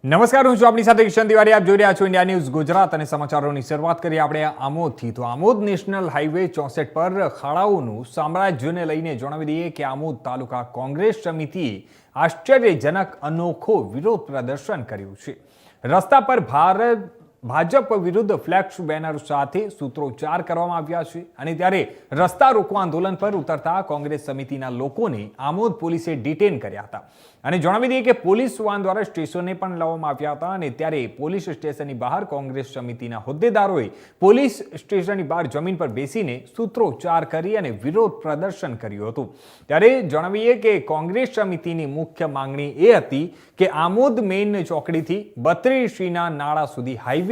નમસ્કાર, હું છું આપની સાથે કિશન તિવારી. આપ જોઈ રહ્યા છો ઇન્ડિયા ન્યૂઝ ગુજરાત અને સમાચારોની શરૂઆત કરીએ આપણે આમોદથી. તો આમોદ નેશનલ હાઈવે 64 પર ખાડાઓનું સામ્રાજ્યને લઈને જણાવી દઈએ કે આમોદ તાલુકા કોંગ્રેસ સમિતિએ આશ્ચર્યજનક અનોખો વિરોધ પ્રદર્શન કર્યું છે. રસ્તા પર ભાજપ વિરુદ્ધ ફ્લેક્સ બેનર સાથે સૂત્રોચ્ચાર કરવામાં આવ્યા છે અને ત્યારે રસ્તા રોકો આંદોલન પર ઉતરતા કોંગ્રેસ સમિતિના લોકોને આમોદ પોલીસે ડિટેન કર્યા હતા અને જણાવી દઈએ કે પોલીસ વાન દ્વારા સ્ટેશને પણ લાવવામાં આવ્યા હતા અને ત્યારે પોલીસ સ્ટેશનની બહાર કોંગ્રેસ સમિતિના હોદ્દેદારોએ પોલીસ સ્ટેશનની બહાર જમીન પર બેસીને સૂત્રોચ્ચાર કરી અને વિરોધ પ્રદર્શન કર્યું હતું. ત્યારે જણાવીએ કે કોંગ્રેસ સમિતિની મુખ્ય માંગણી એ હતી કે આમોદ મેઇન ચોકડીથી બત્રીસીના નાળા સુધી હાઈવે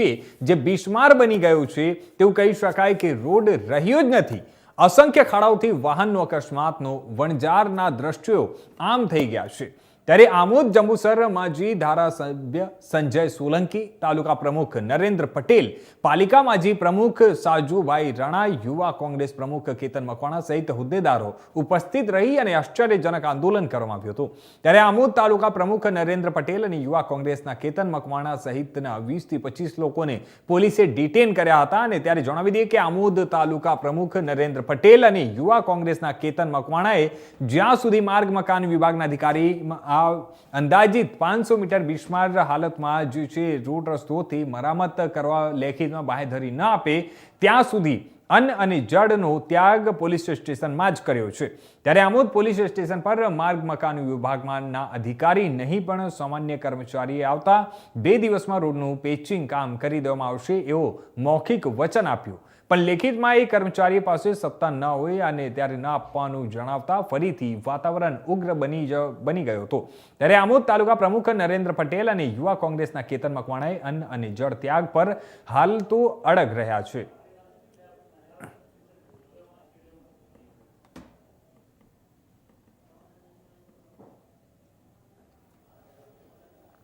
જે બિસ્માર બની ગયો છે તેવું કહી શકાય કે રોડ રહ્યો જ નથી. અસંખ્ય ખાડાઓથી વાહનનો અકસ્માતનો વણઝારના દ્રશ્યો આમ થઈ ગયા છે. ત્યારે આમોદ જંબુસર માજી ધારાસભ્ય સંજય સોલંકી, તાલુકા પ્રમુખ નરેન્દ્ર પટેલ, પાલિકા માજી પ્રમુખ સાજુભાઈ રણા, યુવા કોંગ્રેસ પ્રમુખ કેતન મકવાણા સહિત હોદ્દેદારો ઉપસ્થિત રહી અને આશ્ચર્યજનક આંદોલન કરવામાં આવ્યું હતું. ત્યારે આમોદ તાલુકા પ્રમુખ નરેન્દ્ર પટેલ અને યુવા કોંગ્રેસના કેતન મકવાણા સહિતના 20 થી 25 લોકોને પોલીસે ડિટેન કર્યા હતા અને ત્યારે જણાવી દઈએ કે આમોદ તાલુકા પ્રમુખ નરેન્દ્ર પટેલ અને યુવા કોંગ્રેસના કેતન મકવાણાએ જ્યાં સુધી માર્ગ મકાન વિભાગના અધિકારી અંદાજિત 500 મીટર બિસ્માર હાલતમાં જે છે રોડ રસ્તોથી મરામત કરવા લેખિતમાં બાંહેધરી ન આપે ત્યાં સુધી અન્ન અને જળનો ત્યાગ પોલીસ સ્ટેશનમાં જ કર્યો છે. ત્યારે આમોદ પોલીસ સ્ટેશન પર માર્ગ મકાન વિભાગના અધિકારી નહીં પણ સામાન્ય કર્મચારીએ આવતા 2 દિવસમાં રોડનું પેચિંગ કામ કરી દેવામાં આવશે એવો મૌખિક વચન આપ્યું, પણ લેખિતમાં એ કર્મચારી પાસે સત્તા ન હોય અને ત્યારે ન આપવાનું જણાવતા ફરીથી વાતાવરણ ઉગ્ર બની ગયો હતો. ત્યારે આમોદ તાલુકા પ્રમુખ નરેન્દ્ર પટેલ અને યુવા કોંગ્રેસના કેતન મકવાણાએ અન્ન અને જળ ત્યાગ પર હાલ તો અડગ રહ્યા છે.